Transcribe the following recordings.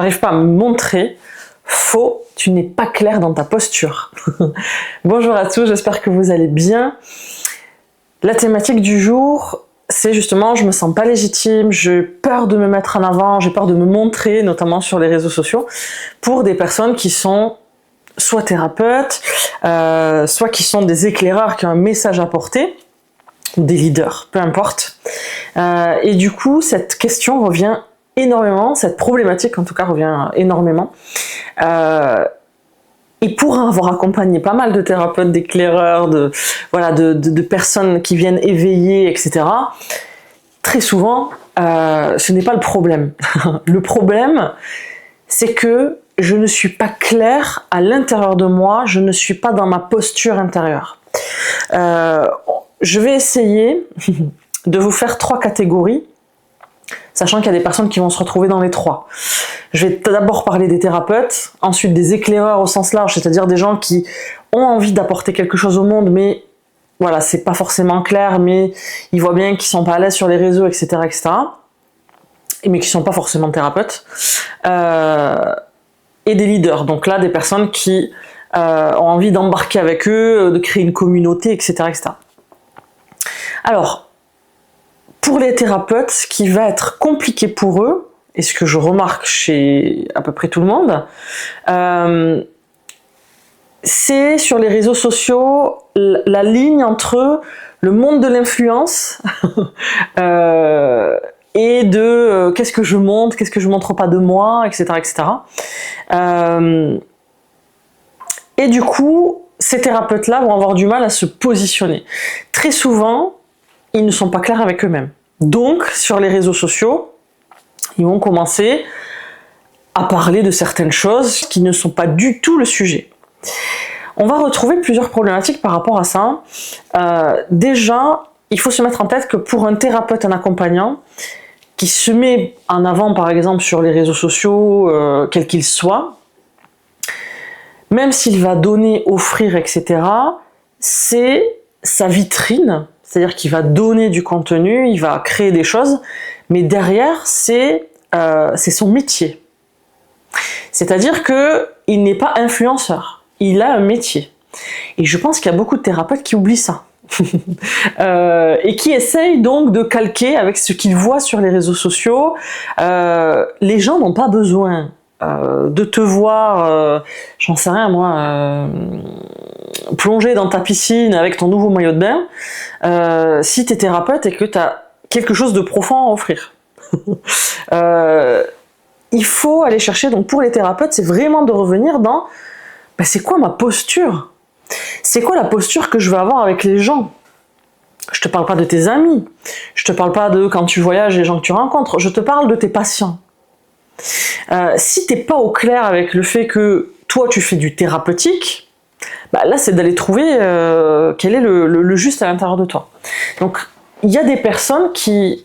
n'arrives pas à me montrer, faux, tu n'es pas clair dans ta posture. Bonjour à tous, j'espère que vous allez bien. La thématique du jour, c'est justement, je me sens pas légitime, j'ai peur de me mettre en avant, j'ai peur de me montrer, notamment sur les réseaux sociaux, pour des personnes qui sont soit thérapeutes, soit qui sont des éclaireurs, qui ont un message à porter, ou des leaders, peu importe. Et du coup, cette question revient énormément, cette problématique en tout cas revient énormément. Et pour avoir accompagné pas mal de thérapeutes, d'éclaireurs, de personnes qui viennent éveiller, etc., très souvent, ce n'est pas le problème. Le problème, c'est que je ne suis pas claire à l'intérieur de moi, je ne suis pas dans ma posture intérieure. Je vais essayer de vous faire 3 catégories, sachant qu'il y a des personnes qui vont se retrouver dans les 3. Je vais d'abord parler des thérapeutes, ensuite des éclaireurs au sens large, c'est-à-dire des gens qui ont envie d'apporter quelque chose au monde, mais voilà, c'est pas forcément clair, mais ils voient bien qu'ils sont pas à l'aise sur les réseaux, etc., etc., mais qui sont pas forcément thérapeutes. Et des leaders, donc là, des personnes qui ont envie d'embarquer avec eux, de créer une communauté, etc., etc. Alors, pour les thérapeutes, ce qui va être compliqué pour eux, et ce que je remarque chez à peu près tout le monde, c'est sur les réseaux sociaux la ligne entre le monde de l'influence et de qu'est-ce que je montre, qu'est-ce que je montre pas de moi, etc., etc. Et du coup, ces thérapeutes-là vont avoir du mal à se positionner. Très souvent, ils ne sont pas clairs avec eux-mêmes. Donc, sur les réseaux sociaux, ils vont commencer à parler de certaines choses qui ne sont pas du tout le sujet. On va retrouver plusieurs problématiques par rapport à ça. Déjà, il faut se mettre en tête que pour un thérapeute, un accompagnant, qui se met en avant par exemple sur les réseaux sociaux, quel qu'il soit, même s'il va donner, offrir, etc., c'est sa vitrine, c'est-à-dire qu'il va donner du contenu, il va créer des choses, mais derrière, c'est son métier. C'est-à-dire qu'il n'est pas influenceur, il a un métier. Et je pense qu'il y a beaucoup de thérapeutes qui oublient ça. Et qui essayent donc de calquer avec ce qu'ils voient sur les réseaux sociaux. Les gens n'ont pas besoin de te voir, j'en sais rien moi, plonger dans ta piscine avec ton nouveau maillot de bain, si tu es thérapeute et que tu as quelque chose de profond à offrir. Il faut aller chercher, donc pour les thérapeutes, c'est vraiment de revenir dans c'est quoi ma posture ? C'est quoi la posture que je veux avoir avec les gens ? Je te parle pas de tes amis, je te parle pas de quand tu voyages les gens que tu rencontres, je te parle de tes patients. Si t'es pas au clair avec le fait que toi tu fais du thérapeutique, là c'est d'aller trouver quel est le juste à l'intérieur de toi. Donc il y a des personnes qui,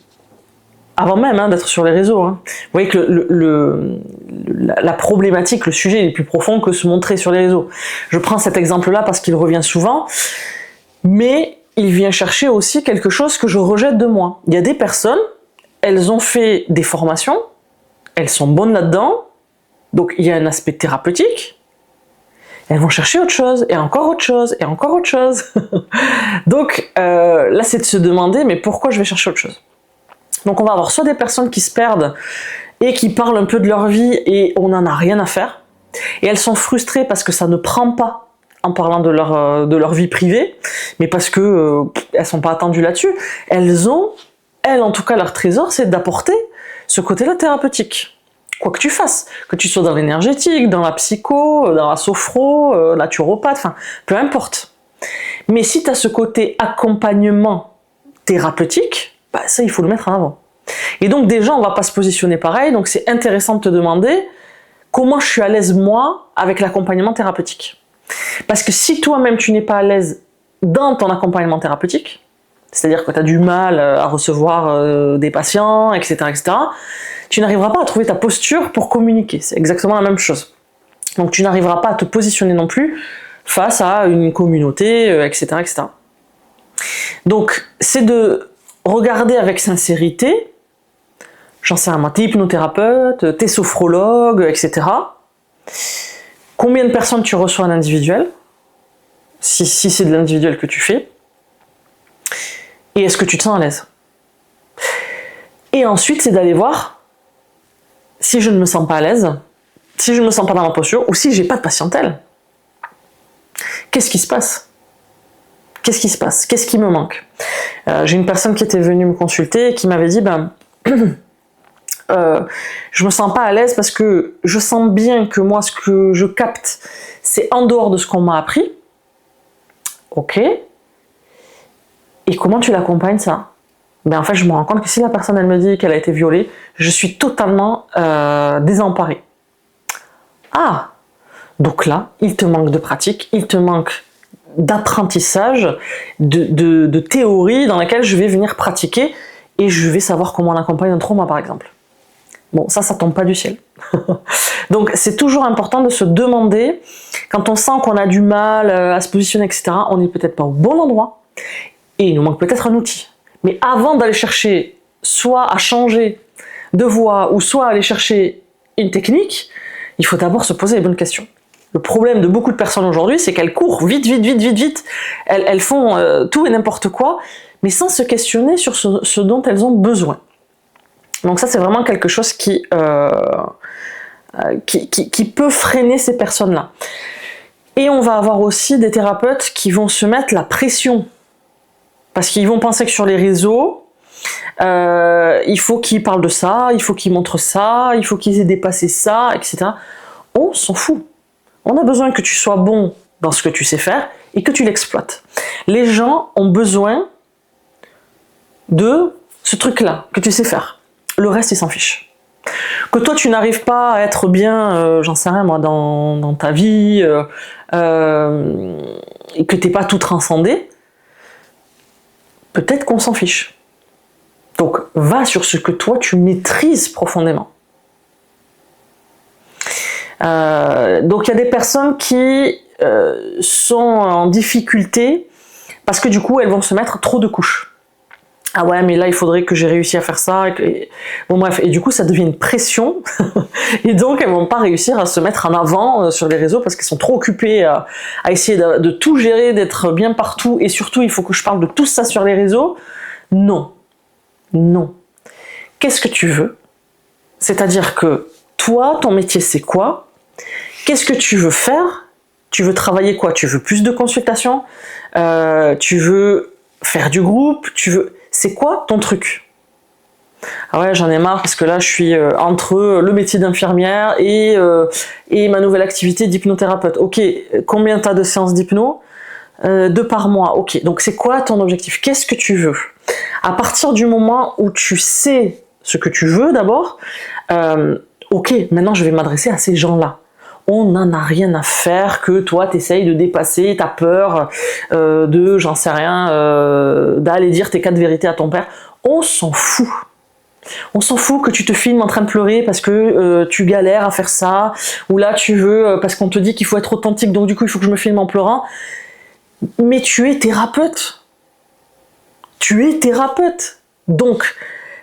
avant même d'être sur les réseaux, vous voyez que la problématique, le sujet est plus profond que se montrer sur les réseaux. Je prends cet exemple-là parce qu'il revient souvent, mais il vient chercher aussi quelque chose que je rejette de moi. Il y a des personnes, elles ont fait des formations, elles sont bonnes là-dedans, donc il y a un aspect thérapeutique, elles vont chercher autre chose, et encore autre chose, et encore autre chose. Donc là c'est de se demander, mais pourquoi je vais chercher autre chose ? Donc on va avoir soit des personnes qui se perdent et qui parlent un peu de leur vie et on n'en a rien à faire, et elles sont frustrées parce que ça ne prend pas en parlant de leur vie privée, mais parce que elles sont pas attendues là-dessus. Elles en tout cas leur trésor, c'est d'apporter ce côté-là thérapeutique. Quoi que tu fasses, que tu sois dans l'énergétique, dans la psycho, dans la sophro, naturopathe, enfin, peu importe. Mais si tu as ce côté accompagnement thérapeutique, ça il faut le mettre en avant. Et donc déjà on va pas se positionner pareil, donc c'est intéressant de te demander comment je suis à l'aise moi avec l'accompagnement thérapeutique. Parce que si toi-même tu n'es pas à l'aise dans ton accompagnement thérapeutique, c'est-à-dire que tu as du mal à recevoir des patients, etc., etc., tu n'arriveras pas à trouver ta posture pour communiquer. C'est exactement la même chose. Donc tu n'arriveras pas à te positionner non plus face à une communauté, etc., etc. Donc c'est de regarder avec sincérité, j'en sais rien moi, t'es hypnothérapeute, t'es sophrologue, etc. Combien de personnes tu reçois en individuel, si c'est de l'individuel que tu fais, et est-ce que tu te sens à l'aise? Et ensuite, c'est d'aller voir si je ne me sens pas à l'aise, si je ne me sens pas dans ma posture, ou si j'ai pas de patientèle. Qu'est-ce qui se passe? Qu'est-ce qui se passe? Qu'est-ce qui me manque? J'ai une personne qui était venue me consulter et qui m'avait dit, je me sens pas à l'aise parce que je sens bien que moi, ce que je capte, c'est en dehors de ce qu'on m'a appris. Ok. Et comment tu l'accompagnes, ça? En fait, je me rends compte que si la personne, elle me dit qu'elle a été violée, je suis totalement désemparée. Ah! Donc là, il te manque de pratique, il te manque d'apprentissage, de théorie dans laquelle je vais venir pratiquer et je vais savoir comment on accompagne un trauma, par exemple. Bon, ça tombe pas du ciel. Donc, c'est toujours important de se demander, quand on sent qu'on a du mal à se positionner, etc., on n'est peut-être pas au bon endroit et il nous manque peut-être un outil. Mais avant d'aller chercher soit à changer de voie ou soit à aller chercher une technique, il faut d'abord se poser les bonnes questions. Le problème de beaucoup de personnes aujourd'hui, c'est qu'elles courent vite. Elles font tout et n'importe quoi, mais sans se questionner sur ce dont elles ont besoin. Donc ça, c'est vraiment quelque chose qui peut freiner ces personnes-là. Et on va avoir aussi des thérapeutes qui vont se mettre la pression. Parce qu'ils vont penser que sur les réseaux, il faut qu'ils parlent de ça, il faut qu'ils montrent ça, il faut qu'ils aient dépassé ça, etc. On s'en fout. On a besoin que tu sois bon dans ce que tu sais faire et que tu l'exploites. Les gens ont besoin de ce truc-là que tu sais faire. Le reste, ils s'en fichent. Que toi, tu n'arrives pas à être bien, j'en sais rien moi, dans ta vie, et que t'es pas tout transcendé, peut-être qu'on s'en fiche. Donc, va sur ce que toi, tu maîtrises profondément. Donc, il y a des personnes qui sont en difficulté parce que du coup, elles vont se mettre trop de couches. Ah ouais, mais là, il faudrait que j'ai réussi à faire ça. Bon bref, et du coup, ça devient une pression. Et donc, elles vont pas réussir à se mettre en avant sur les réseaux parce qu'elles sont trop occupées à essayer de tout gérer, d'être bien partout. Et surtout, il faut que je parle de tout ça sur les réseaux. Non. Non. Qu'est-ce que tu veux? C'est-à-dire que toi, ton métier, c'est quoi? Qu'est-ce que tu veux faire? Tu veux travailler quoi? Tu veux plus de consultations? Tu veux faire du groupe? C'est quoi ton truc? Ah ouais, j'en ai marre parce que là, je suis entre le métier d'infirmière et ma nouvelle activité d'hypnothérapeute. Ok, combien tu as de séances d'hypno? 2 par mois. Ok, donc c'est quoi ton objectif? Qu'est-ce que tu veux? À partir du moment où tu sais ce que tu veux d'abord, ok, maintenant je vais m'adresser à ces gens-là. On n'en a rien à faire que toi t'essayes de dépasser ta peur de, j'en sais rien, d'aller dire tes 4 vérités à ton père. On s'en fout. On s'en fout que tu te filmes en train de pleurer parce que tu galères à faire ça, ou là tu veux, parce qu'on te dit qu'il faut être authentique, donc du coup il faut que je me filme en pleurant. Mais tu es thérapeute. Tu es thérapeute. Donc,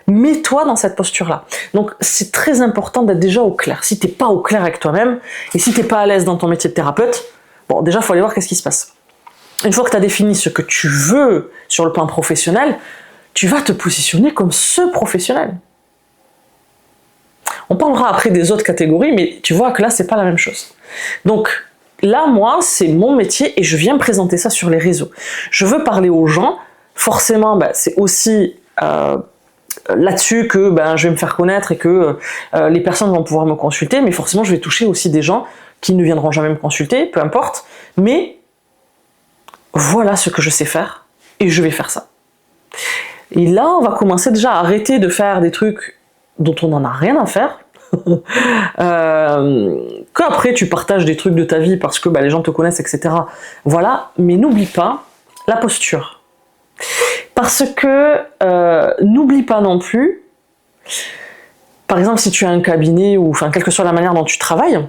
mets-toi dans cette posture-là. Donc, c'est très important d'être déjà au clair. Si t'es pas au clair avec toi-même, et si t'es pas à l'aise dans ton métier de thérapeute, bon, déjà, il faut aller voir qu'est-ce qui se passe. Une fois que tu as défini ce que tu veux sur le plan professionnel, tu vas te positionner comme ce professionnel. On parlera après des autres catégories, mais tu vois que là, c'est pas la même chose. Donc, là, moi, c'est mon métier et je viens présenter ça sur les réseaux. Je veux parler aux gens. Forcément, c'est aussi là-dessus que je vais me faire connaître et que les personnes vont pouvoir me consulter, mais forcément je vais toucher aussi des gens qui ne viendront jamais me consulter, peu importe, mais voilà ce que je sais faire et je vais faire ça. Et là, on va commencer déjà à arrêter de faire des trucs dont on n'en a rien à faire, qu'après tu partages des trucs de ta vie parce que les gens te connaissent, etc. Voilà, mais n'oublie pas la posture. Parce que n'oublie pas non plus, par exemple si tu as un cabinet ou quelle que soit la manière dont tu travailles,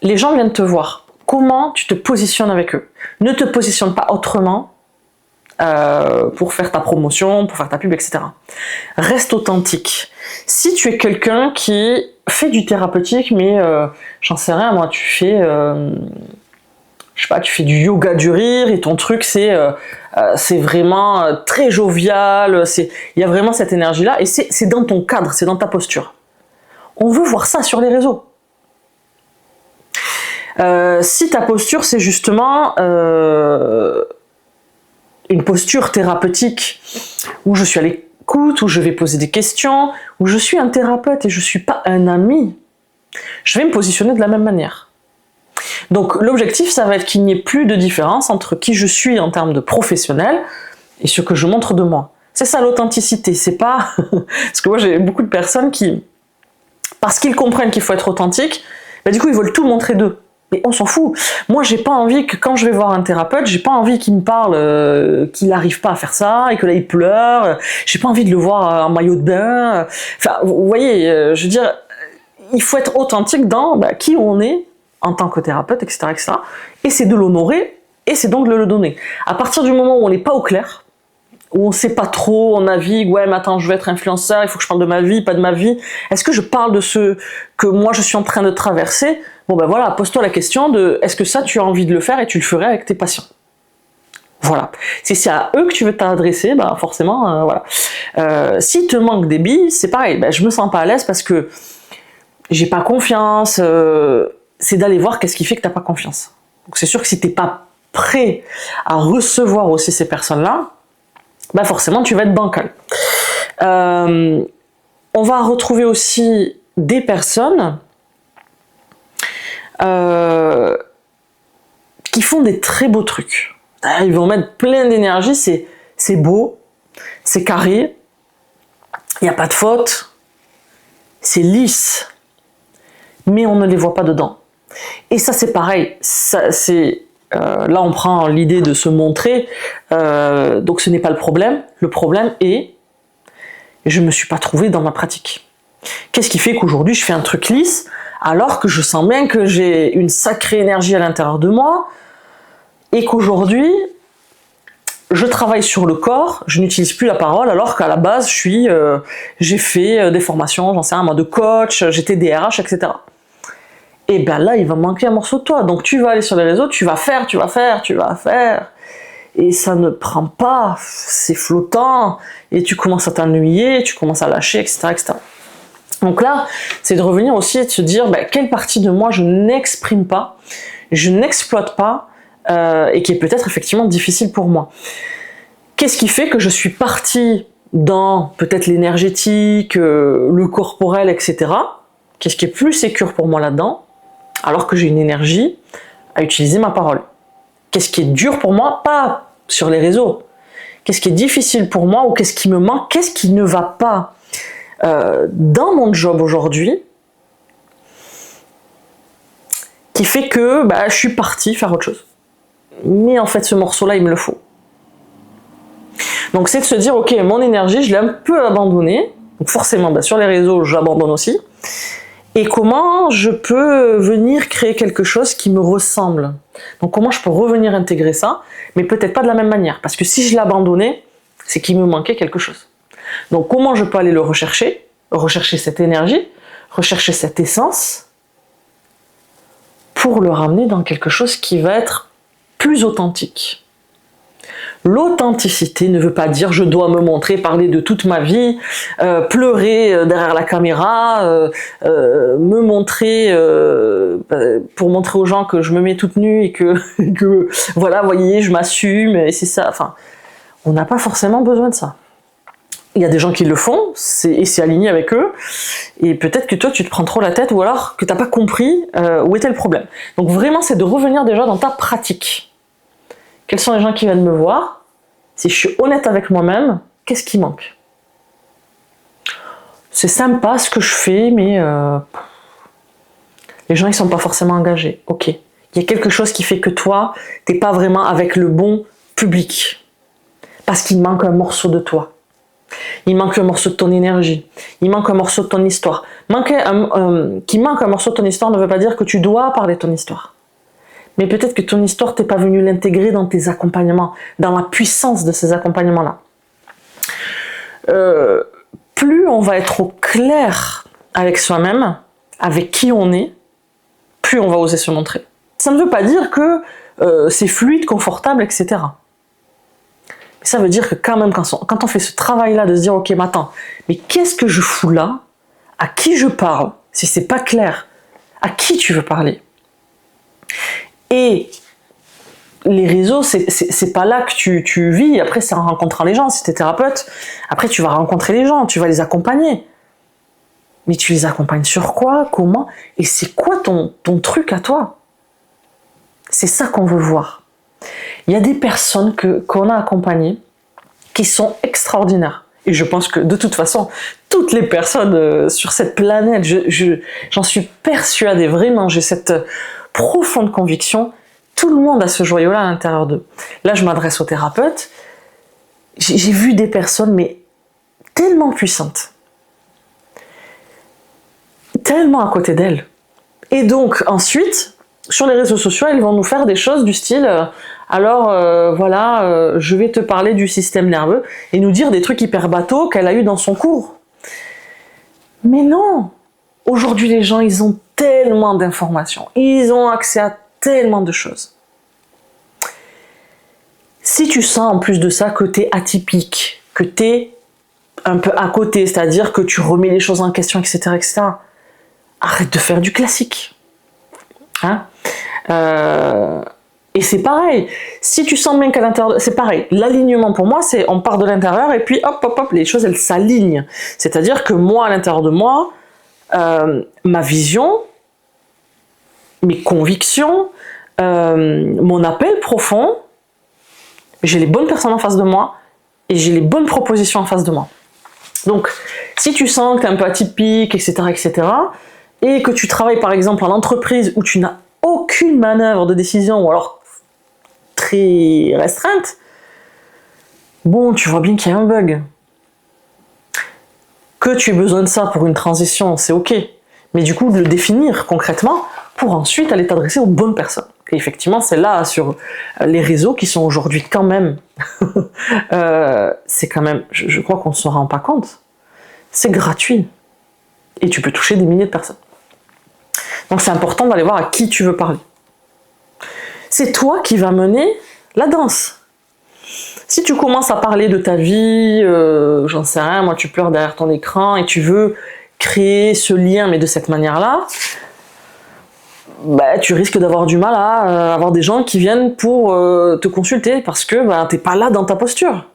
les gens viennent te voir. Comment tu te positionnes avec eux? Ne te positionne pas autrement pour faire ta promotion, pour faire ta pub, etc. Reste authentique. Si tu es quelqu'un qui fait du thérapeutique, mais j'en sais rien, moi, tu fais, je sais pas, tu fais du yoga du rire et ton truc c'est vraiment très jovial, il y a vraiment cette énergie-là et c'est dans ton cadre, c'est dans ta posture. On veut voir ça sur les réseaux. Si ta posture c'est justement une posture thérapeutique où je suis à l'écoute, où je vais poser des questions, où je suis un thérapeute et je ne suis pas un ami, je vais me positionner de la même manière. Donc l'objectif, ça va être qu'il n'y ait plus de différence entre qui je suis en termes de professionnel et ce que je montre de moi. C'est ça l'authenticité, c'est pas... Parce que moi j'ai beaucoup de personnes qui, parce qu'ils comprennent qu'il faut être authentique, bah, du coup ils veulent tout montrer d'eux. Mais on s'en fout. Moi, j'ai pas envie que quand je vais voir un thérapeute, j'ai pas envie qu'il me parle qu'il n'arrive pas à faire ça et que là il pleure. J'ai pas envie de le voir en maillot de bain. Enfin, vous voyez, je veux dire, il faut être authentique dans qui on est en tant que thérapeute, etc., etc. Et c'est de l'honorer et c'est donc de le donner. À partir du moment où on n'est pas au clair, où on sait pas trop, on navigue, ouais mais attends, je vais être influenceur, il faut que je parle de ma vie, pas de ma vie. Est-ce que je parle de ce que moi je suis en train de traverser? Bon ben voilà, pose-toi la question de est-ce que ça tu as envie de le faire et tu le ferais avec tes patients? Voilà. Si c'est à eux que tu veux t'adresser, ben forcément, voilà. S'il te manque des billes, c'est pareil, ben, je me sens pas à l'aise parce que j'ai pas confiance, c'est d'aller voir qu'est-ce qui fait que t'as pas confiance. Donc c'est sûr que si t'es pas prêt à recevoir aussi ces personnes-là, bah forcément tu vas être bancal. On va retrouver aussi des personnes qui font des très beaux trucs. Ils vont mettre plein d'énergie, c'est beau, c'est carré, il n'y a pas de faute, c'est lisse, mais on ne les voit pas dedans. Et ça c'est pareil, là on prend l'idée de se montrer, donc ce n'est pas le problème est, je ne me suis pas trouvé dans ma pratique. Qu'est-ce qui fait qu'aujourd'hui je fais un truc lisse, alors que je sens bien que j'ai une sacrée énergie à l'intérieur de moi, et qu'aujourd'hui, je travaille sur le corps, je n'utilise plus la parole, alors qu'à la base, j'ai fait des formations, j'en sais rien, moi, de coach, j'étais DRH, etc. Et bien là, il va manquer un morceau de toi. Donc tu vas aller sur les réseaux, tu vas faire, et ça ne prend pas, c'est flottant, et tu commences à t'ennuyer, tu commences à lâcher, etc., etc. Donc là, c'est de revenir aussi et de se dire quelle partie de moi je n'exprime pas, je n'exploite pas, et qui est peut-être effectivement difficile pour moi. Qu'est-ce qui fait que je suis partie dans peut-être l'énergétique, le corporel, etc. Qu'est-ce qui est plus sécure pour moi là-dedans, alors que j'ai une énergie à utiliser ma parole? Qu'est-ce qui est dur pour moi? Pas sur les réseaux. Qu'est-ce qui est difficile pour moi ou qu'est-ce qui me manque? Qu'est-ce qui ne va pas dans mon job aujourd'hui qui fait que je suis partie faire autre chose? Mais en fait, ce morceau-là, il me le faut. Donc, c'est de se dire, ok, mon énergie, je l'ai un peu abandonnée. Donc, forcément, sur les réseaux, j'abandonne aussi. Et comment je peux venir créer quelque chose qui me ressemble? Donc, comment je peux revenir intégrer ça, mais peut-être pas de la même manière. Parce que si je l'abandonnais, c'est qu'il me manquait quelque chose. Donc, comment je peux aller le rechercher cette énergie, rechercher cette essence, pour le ramener dans quelque chose qui va être plus authentique. L'authenticité ne veut pas dire je dois me montrer, parler de toute ma vie, pleurer derrière la caméra, me montrer pour montrer aux gens que je me mets toute nue et que voilà, voyez, je m'assume et c'est ça. Enfin, on n'a pas forcément besoin de ça. Il y a des gens qui le font, et c'est aligné avec eux, et peut-être que toi tu te prends trop la tête, ou alors que tu n'as pas compris où était le problème. Donc vraiment, c'est de revenir déjà dans ta pratique. Quels sont les gens qui viennent me voir? Si je suis honnête avec moi-même, qu'est-ce qui manque? C'est sympa ce que je fais, mais les gens ils sont pas forcément engagés. Ok, il y a quelque chose qui fait que toi, t'es pas vraiment avec le bon public, parce qu'il manque un morceau de toi. Il manque un morceau de ton énergie, il manque un morceau de ton histoire. Qu'il manque un morceau de ton histoire ne veut pas dire que tu dois parler de ton histoire. Mais peut-être que ton histoire, t'es pas venu l'intégrer dans tes accompagnements, dans la puissance de ces accompagnements-là. Plus on va être au clair avec soi-même, avec qui on est, plus on va oser se montrer. Ça ne veut pas dire que c'est fluide, confortable, etc. Mais ça veut dire que quand même, quand on fait ce travail-là de se dire, ok, mais attends, mais qu'est-ce que je fous là? À qui je parle? Si c'est pas clair, à qui tu veux parler? Et les réseaux, c'est pas là que tu vis. Après, c'est en rencontrant les gens. Si tu es thérapeute, après, tu vas rencontrer les gens, tu vas les accompagner. Mais tu les accompagnes sur quoi? Comment? Et c'est quoi ton truc à toi? C'est ça qu'on veut voir. Il y a des personnes qu'on a accompagnées qui sont extraordinaires. Et je pense que de toute façon, toutes les personnes sur cette planète, j'en suis persuadée, vraiment, j'ai cette profonde conviction, tout le monde a ce joyau-là à l'intérieur d'eux. Là, je m'adresse aux thérapeutes, j'ai vu des personnes, mais tellement puissantes, tellement à côté d'elles. Et donc, ensuite, sur les réseaux sociaux, ils vont nous faire des choses du style voilà, je vais te parler du système nerveux et nous dire des trucs hyper bateaux qu'elle a eu dans son cours. Mais non! Aujourd'hui, les gens, ils ont tellement d'informations, ils ont accès à tellement de choses. Si tu sens en plus de ça que tu es atypique, que tu es un peu à côté, c'est-à-dire que tu remets les choses en question, etc., etc., arrête de faire du classique. Hein? Et c'est pareil, si tu sens bien qu'à l'intérieur, c'est pareil, l'alignement pour moi, c'est on part de l'intérieur et puis hop, hop, hop, les choses, elles s'alignent. C'est-à-dire que moi, à l'intérieur de moi, ma vision, mes convictions, mon appel profond, j'ai les bonnes personnes en face de moi et j'ai les bonnes propositions en face de moi. Donc, si tu sens que tu es un peu atypique, etc., et que tu travailles par exemple en entreprise où tu n'as aucune manœuvre de décision, ou alors très restreinte, bon, tu vois bien qu'il y a un bug. Que tu aies besoin de ça pour une transition, c'est ok. Mais du coup, de le définir concrètement pour ensuite aller t'adresser aux bonnes personnes. Et effectivement, c'est là, sur les réseaux qui sont aujourd'hui quand même, c'est quand même, je crois qu'on ne se rend pas compte, c'est gratuit. Et tu peux toucher des milliers de personnes. Donc c'est important d'aller voir à qui tu veux parler. C'est toi qui vas mener la danse. Si tu commences à parler de ta vie, j'en sais rien, moi tu pleures derrière ton écran et tu veux créer ce lien, mais de cette manière-là, bah, tu risques d'avoir du mal à avoir des gens qui viennent pour te consulter parce que bah, t'es pas là dans ta posture.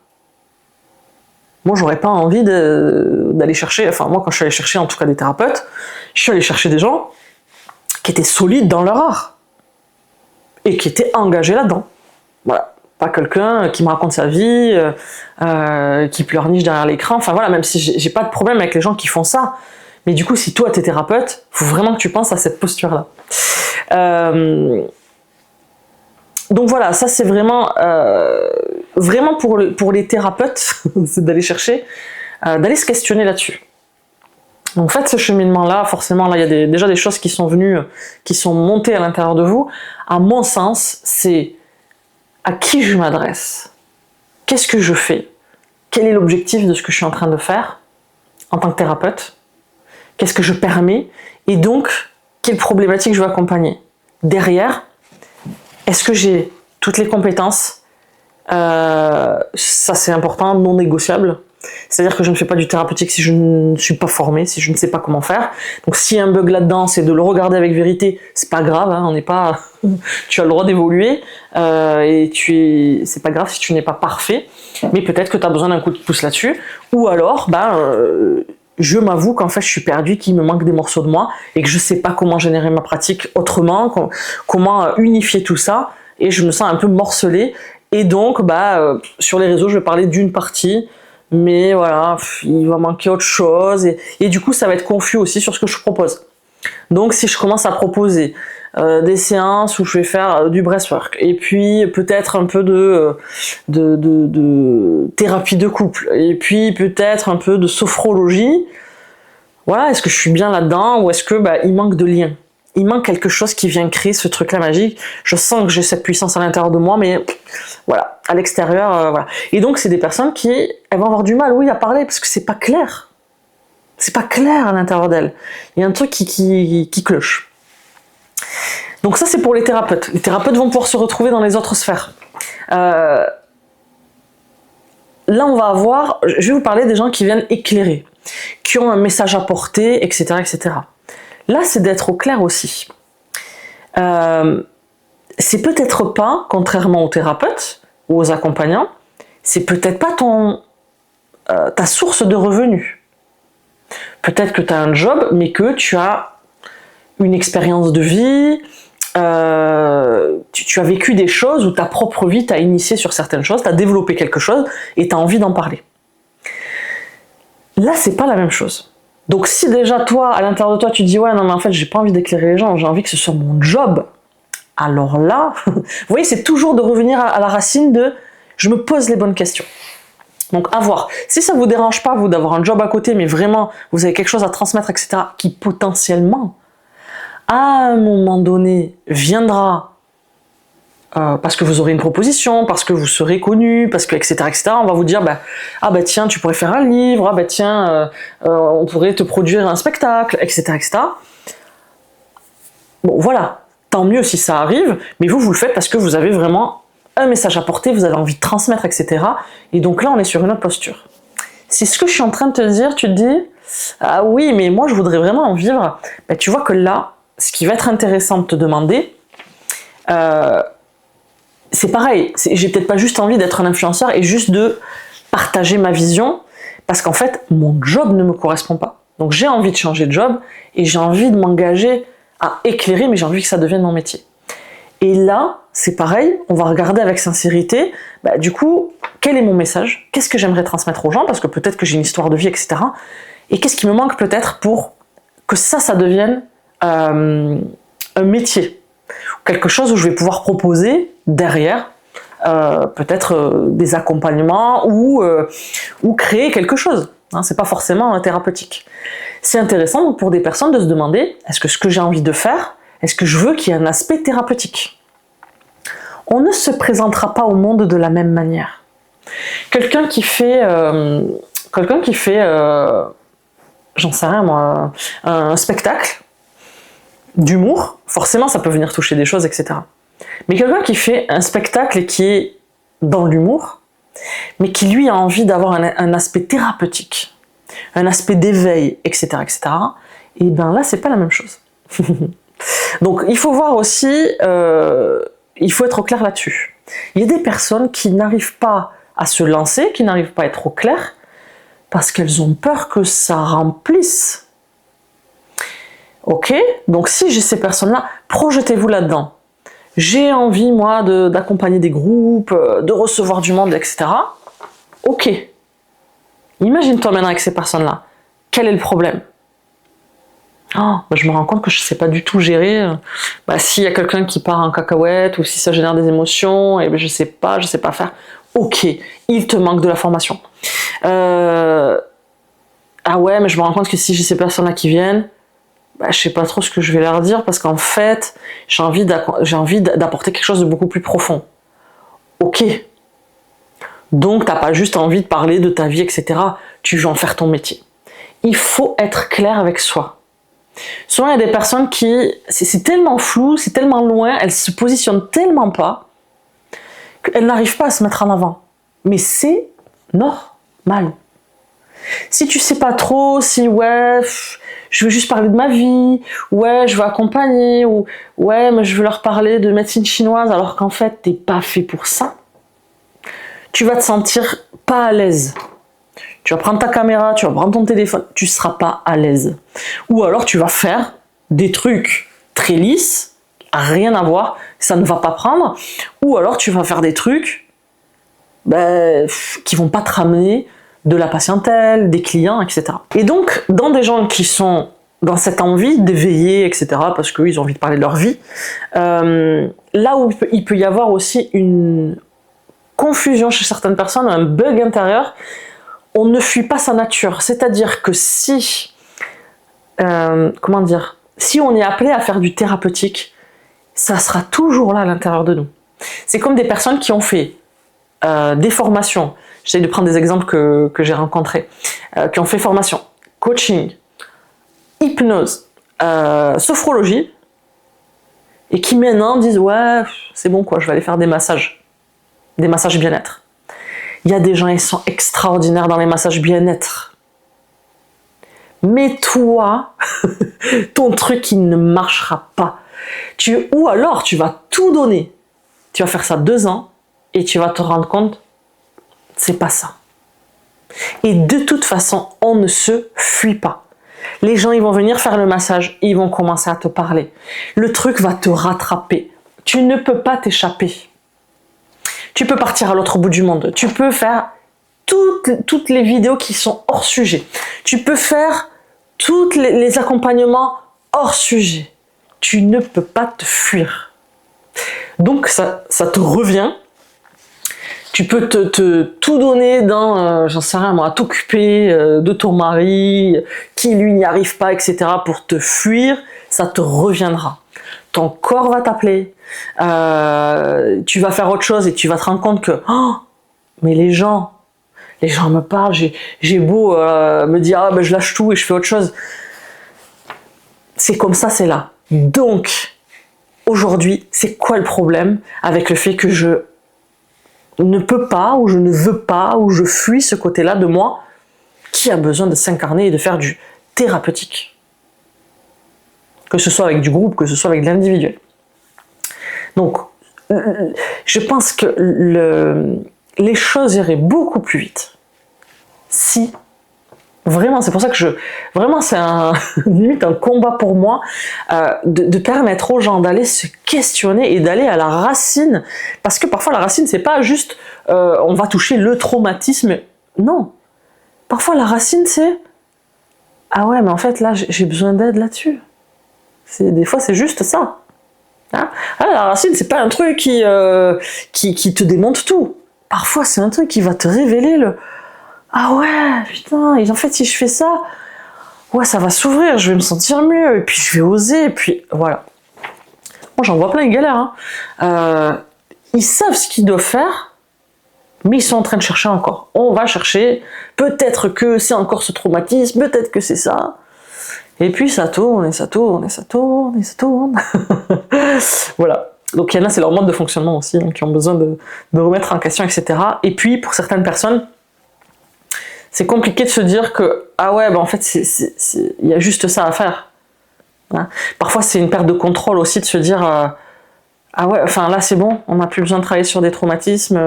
Moi, j'aurais pas envie d'aller chercher, enfin moi quand je suis allé chercher en tout cas des thérapeutes, je suis allé chercher des gens qui étaient solides dans leur art et qui étaient engagés là-dedans. Voilà. Pas quelqu'un qui me raconte sa vie, qui pleurniche derrière l'écran, enfin voilà, même si j'ai pas de problème avec les gens qui font ça. Mais du coup, si toi t'es thérapeute, faut vraiment que tu penses à cette posture-là. Donc voilà, ça c'est vraiment pour les thérapeutes, c'est d'aller chercher, d'aller se questionner là-dessus. Donc faites ce cheminement-là, forcément, là il y a déjà des choses qui sont venues, qui sont montées à l'intérieur de vous. À mon sens, c'est à qui je m'adresse, qu'est-ce que je fais, quel est l'objectif de ce que je suis en train de faire en tant que thérapeute, qu'est-ce que je permets, et donc quelle problématique je veux accompagner. Derrière, est-ce que j'ai toutes les compétences, ça c'est important, non négociable. C'est-à-dire que je ne fais pas du thérapeutique si je ne suis pas formée, si je ne sais pas comment faire. Donc s'il y a un bug là-dedans, c'est de le regarder avec vérité, c'est pas grave, hein, on n'est pas... tu as le droit d'évoluer, et c'est pas grave si tu n'es pas parfait, mais peut-être que tu as besoin d'un coup de pouce là-dessus, ou alors, je m'avoue qu'en fait je suis perdue, qu'il me manque des morceaux de moi, et que je sais pas comment générer ma pratique autrement, comment unifier tout ça, et je me sens un peu morcelée, et donc sur les réseaux je vais parler d'une partie, mais voilà, il va manquer autre chose, et du coup ça va être confus aussi sur ce que je propose. Donc si je commence à proposer des séances où je vais faire du breathwork, et puis peut-être un peu de thérapie de couple, et puis peut-être un peu de sophrologie, voilà, est-ce que je suis bien là-dedans, ou est-ce que il manque de lien? il manque quelque chose qui vient créer ce truc-là magique. Je sens que j'ai cette puissance à l'intérieur de moi, mais voilà, à l'extérieur, voilà. Et donc, c'est des personnes qui, elles vont avoir du mal, oui, à parler, parce que c'est pas clair. C'est pas clair à l'intérieur d'elles. Il y a un truc qui cloche. Donc ça, c'est pour les thérapeutes. Les thérapeutes vont pouvoir se retrouver dans les autres sphères. Là, on va avoir, je vais vous parler des gens qui viennent éclairer, qui ont un message à porter, etc., etc. Là, c'est d'être au clair aussi. C'est peut-être pas, contrairement aux thérapeutes ou aux accompagnants, c'est peut-être pas ta source de revenus. Peut-être que tu as un job, mais que tu as une expérience de vie, tu as vécu des choses où ta propre vie t'a initié sur certaines choses, tu as développé quelque chose et tu as envie d'en parler. Là, c'est pas la même chose. Donc si déjà toi, à l'intérieur de toi, tu dis ouais, non mais en fait, j'ai pas envie d'éclairer les gens, j'ai envie que ce soit mon job, alors là, vous voyez, c'est toujours de revenir à la racine de je me pose les bonnes questions. Donc à voir. Si ça vous dérange pas, vous, d'avoir un job à côté, mais vraiment, vous avez quelque chose à transmettre, etc., qui potentiellement, à un moment donné, viendra parce que vous aurez une proposition, parce que vous serez connu, parce que, etc., etc., on va vous dire, ah bah tiens, tu pourrais faire un livre, ah bah tiens, on pourrait te produire un spectacle, etc., etc. Bon, voilà. Tant mieux si ça arrive, mais vous le faites parce que vous avez vraiment un message à porter, vous avez envie de transmettre, etc. Et donc là, on est sur une autre posture. Si ce que je suis en train de te dire, tu te dis, ah oui, mais moi, je voudrais vraiment en vivre, ben, tu vois que là, ce qui va être intéressant de te demander, c'est pareil, j'ai peut-être pas juste envie d'être un influenceur et juste de partager ma vision, parce qu'en fait, mon job ne me correspond pas. Donc j'ai envie de changer de job, et j'ai envie de m'engager à éclairer, mais j'ai envie que ça devienne mon métier. Et là, c'est pareil, on va regarder avec sincérité, du coup, quel est mon message? Qu'est-ce que j'aimerais transmettre aux gens? Parce que peut-être que j'ai une histoire de vie, etc. Et qu'est-ce qui me manque peut-être pour que ça devienne un métier? Quelque chose où je vais pouvoir proposer derrière, peut-être des accompagnements ou créer quelque chose. Hein, c'est pas forcément thérapeutique. C'est intéressant pour des personnes de se demander, est-ce que ce que j'ai envie de faire, est-ce que je veux qu'il y ait un aspect thérapeutique? On ne se présentera pas au monde de la même manière. Quelqu'un qui fait, j'en sais rien moi, un spectacle d'humour, forcément ça peut venir toucher des choses, etc. Mais quelqu'un qui fait un spectacle et qui est dans l'humour, mais qui lui a envie d'avoir un aspect thérapeutique, un aspect d'éveil, etc., etc., et bien là, c'est pas la même chose. Donc, il faut voir aussi, il faut être au clair là-dessus. Il y a des personnes qui n'arrivent pas à se lancer, qui n'arrivent pas à être au clair, parce qu'elles ont peur que ça remplisse. Ok? Donc, si j'ai ces personnes-là, projetez-vous là-dedans. J'ai envie, moi, d'accompagner des groupes, de recevoir du monde, etc. Ok. Imagine-toi maintenant avec ces personnes-là. Quel est le problème? Je me rends compte que je ne sais pas du tout gérer. S'il y a quelqu'un qui part en cacahuète ou si ça génère des émotions, et je sais pas faire. Ok, il te manque de la formation. Ah ouais, mais je me rends compte que si j'ai ces personnes-là qui viennent, je sais pas trop ce que je vais leur dire parce qu'en fait, j'ai envie d'apporter quelque chose de beaucoup plus profond. Ok. Donc, t'as pas juste envie de parler de ta vie, etc. Tu veux en faire ton métier. Il faut être clair avec soi. Souvent, il y a des personnes qui, c'est tellement flou, c'est tellement loin, elles se positionnent tellement pas qu'elles n'arrivent pas à se mettre en avant. Mais c'est normal. Si tu sais pas trop, si je veux juste parler de ma vie, je veux accompagner, ou mais je veux leur parler de médecine chinoise alors qu'en fait t'es pas fait pour ça, tu vas te sentir pas à l'aise. Tu vas prendre ta caméra, tu vas prendre ton téléphone, tu seras pas à l'aise. Ou alors tu vas faire des trucs très lisses, rien à voir, ça ne va pas prendre, ou alors tu vas faire des trucs qui vont pas te ramener de la patientèle, des clients, etc. Et donc, dans des gens qui sont dans cette envie d'éveiller, etc., parce qu'ils ont envie de parler de leur vie, là où il peut y avoir aussi une confusion chez certaines personnes, un bug intérieur, on ne fuit pas sa nature. C'est-à-dire que si, si on est appelé à faire du thérapeutique, ça sera toujours là à l'intérieur de nous. C'est comme des personnes qui ont fait des formations, j'essaie de prendre des exemples que j'ai rencontrés, qui ont fait formation, coaching, hypnose, sophrologie, et qui maintenant disent ouais, c'est bon quoi, je vais aller faire des massages bien-être. Il y a des gens, ils sont extraordinaires dans les massages bien-être. Mais toi, ton truc, il ne marchera pas. Ou alors, tu vas tout donner. Tu vas faire ça 2 ans et tu vas te rendre compte, c'est pas ça. Et de toute façon, on ne se fuit pas. Les gens, ils vont venir faire le massage et ils vont commencer à te parler. Le truc va te rattraper. Tu ne peux pas t'échapper. Tu peux partir à l'autre bout du monde. Tu peux faire toutes les vidéos qui sont hors sujet. Tu peux faire tous les accompagnements hors sujet. Tu ne peux pas te fuir. Donc ça te revient. Tu peux tout donner dans, j'en sais rien moi, à t'occuper de ton mari, qui lui n'y arrive pas, etc. pour te fuir, ça te reviendra. Ton corps va t'appeler, tu vas faire autre chose et tu vas te rendre compte que, oh, mais les gens me parlent, j'ai beau me dire, ah ben je lâche tout et je fais autre chose. C'est comme ça, c'est là. Donc, aujourd'hui, c'est quoi le problème avec le fait que je ne peux pas, ou je ne veux pas, ou je fuis ce côté-là de moi qui a besoin de s'incarner et de faire du thérapeutique. Que ce soit avec du groupe, que ce soit avec de l'individuel. Donc, je pense que les choses iraient beaucoup plus vite si, vraiment, c'est pour ça que vraiment c'est limite un combat pour moi, de permettre aux gens d'aller se questionner et d'aller à la racine, parce que parfois la racine c'est pas juste on va toucher le traumatisme, non, parfois la racine c'est ah ouais mais en fait là j'ai besoin d'aide là-dessus, des fois c'est juste ça, hein. Ah, la racine c'est pas un truc qui te démonte tout, parfois c'est un truc qui va te révéler ah ouais, putain, et en fait, si je fais ça, ouais, ça va s'ouvrir, je vais me sentir mieux, et puis je vais oser, et puis voilà. Moi, j'en vois plein, ils galèrent. Hein. Ils savent ce qu'ils doivent faire, mais ils sont en train de chercher encore. On va chercher, peut-être que c'est encore ce traumatisme, peut-être que c'est ça. Et puis ça tourne, et ça tourne, et ça tourne, et ça tourne. Voilà. Donc il y en a, c'est leur mode de fonctionnement aussi, hein, qui ont besoin de remettre en question, etc. Et puis, pour certaines personnes, c'est compliqué de se dire que, ah ouais, bah en fait, il y a juste ça à faire. Hein. Parfois, c'est une perte de contrôle aussi de se dire, ah ouais, enfin là, c'est bon, on n'a plus besoin de travailler sur des traumatismes.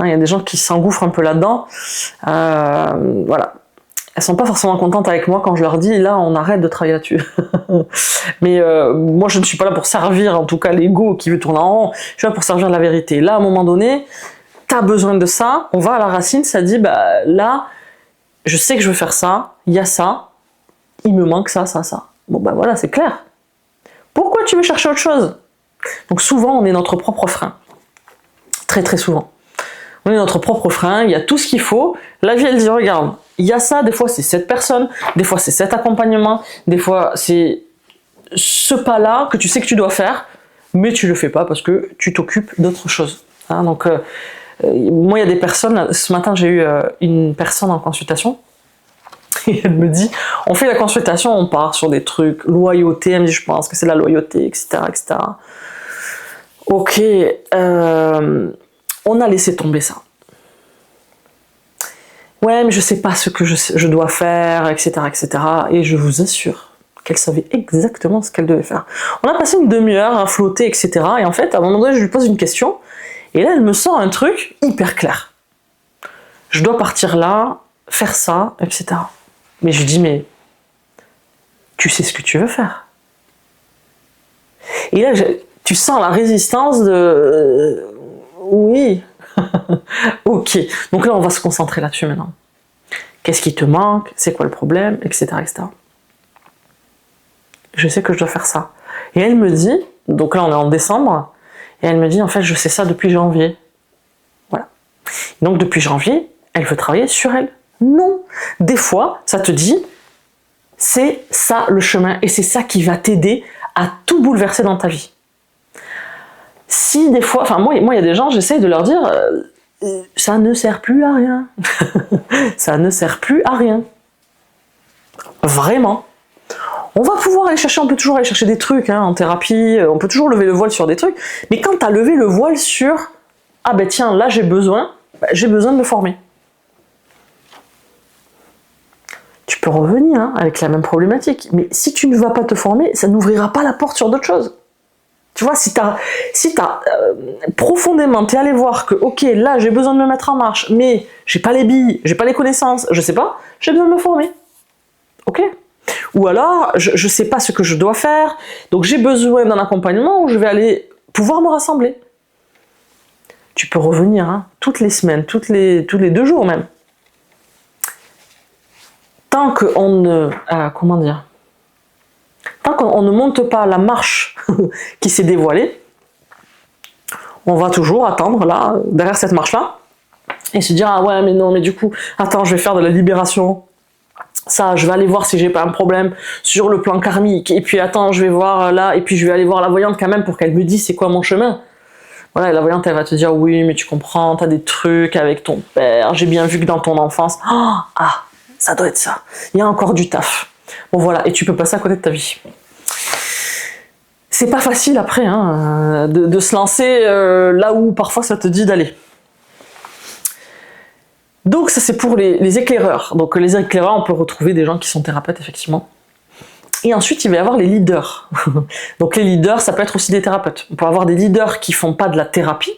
Il y a des gens qui s'engouffrent un peu là-dedans. Voilà. Elles sont pas forcément contentes avec moi quand je leur dis, là, on arrête de travailler là-dessus. Mais moi, je ne suis pas là pour servir, en tout cas, l'ego qui veut tourner en rond. Je suis là pour servir la vérité. Là, à un moment donné, t'as besoin de ça, on va à la racine, ça dit, bah là, je sais que je veux faire ça, il y a ça, il me manque ça. Bon ben voilà, c'est clair. Pourquoi tu veux chercher autre chose? Donc souvent, on est notre propre frein. Très très souvent. On est notre propre frein, il y a tout ce qu'il faut. La vie, elle dit, regarde, il y a ça, des fois c'est cette personne, des fois c'est cet accompagnement, des fois c'est ce pas-là que tu sais que tu dois faire, mais tu le fais pas parce que tu t'occupes d'autre chose. Hein, donc, moi, il y a des personnes, ce matin j'ai eu une personne en consultation, et elle me dit, on fait la consultation, on part sur des trucs, loyauté, elle me dit, je pense que c'est la loyauté, etc. etc. Ok, on a laissé tomber ça. Ouais, mais je sais pas ce que je dois faire, etc., etc. Et je vous assure qu'elle savait exactement ce qu'elle devait faire. On a passé une demi-heure à flotter, etc. Et en fait, à un moment donné, je lui pose une question, et là, elle me sort un truc hyper clair. Je dois partir là, faire ça, etc. Mais je lui dis, mais tu sais ce que tu veux faire. Et là, tu sens la résistance de... oui. Ok. Donc là, on va se concentrer là-dessus maintenant. Qu'est-ce qui te manque? C'est quoi le problème? Etc., etc. Je sais que je dois faire ça. Et elle me dit, donc là, on est en décembre, et elle me dit, en fait, je sais ça depuis janvier. Voilà. Donc, depuis janvier, elle veut travailler sur elle. Non. Des fois, ça te dit, C'est ça le chemin et c'est ça qui va t'aider à tout bouleverser dans ta vie. Si des fois, enfin moi il y a des gens, j'essaye de leur dire ça ne sert plus à rien. Ça ne sert plus à rien. Vraiment. On va pouvoir aller chercher, on peut toujours aller chercher des trucs en thérapie, on peut toujours lever le voile sur des trucs, mais quand tu as levé le voile sur ah ben tiens, là j'ai besoin de me former. Tu peux revenir avec la même problématique, mais si tu ne vas pas te former, ça n'ouvrira pas la porte sur d'autres choses. Tu vois, si profondément, tu es allé voir que, ok, là j'ai besoin de me mettre en marche, mais j'ai pas les billes, j'ai pas les connaissances, je sais pas, j'ai besoin de me former. Ok ? Ou alors, je sais pas ce que je dois faire, donc j'ai besoin d'un accompagnement où je vais aller pouvoir me rassembler. Tu peux revenir toutes les semaines, tous les 2 jours même. Tant qu'on ne... Tant qu'on ne monte pas la marche qui s'est dévoilée, on va toujours attendre là, derrière cette marche-là, et se dire ah ouais mais non mais du coup, attends je vais faire de la libération, ça je vais aller voir si j'ai pas un problème sur le plan karmique, et puis attends je vais voir là, et puis je vais aller voir la voyante quand même pour qu'elle me dise c'est quoi mon chemin. Voilà, la voyante elle va te dire oui mais tu comprends, t'as des trucs avec ton père, j'ai bien vu que dans ton enfance, ah ça doit être ça, il y a encore du taf. Bon voilà, et tu peux passer à côté de ta vie. C'est pas facile après de se lancer là où parfois ça te dit d'aller. Donc ça c'est pour les éclaireurs. Donc les éclaireurs, on peut retrouver des gens qui sont thérapeutes effectivement. Et ensuite il va y avoir les leaders. Donc les leaders, ça peut être aussi des thérapeutes. On peut avoir des leaders qui font pas de la thérapie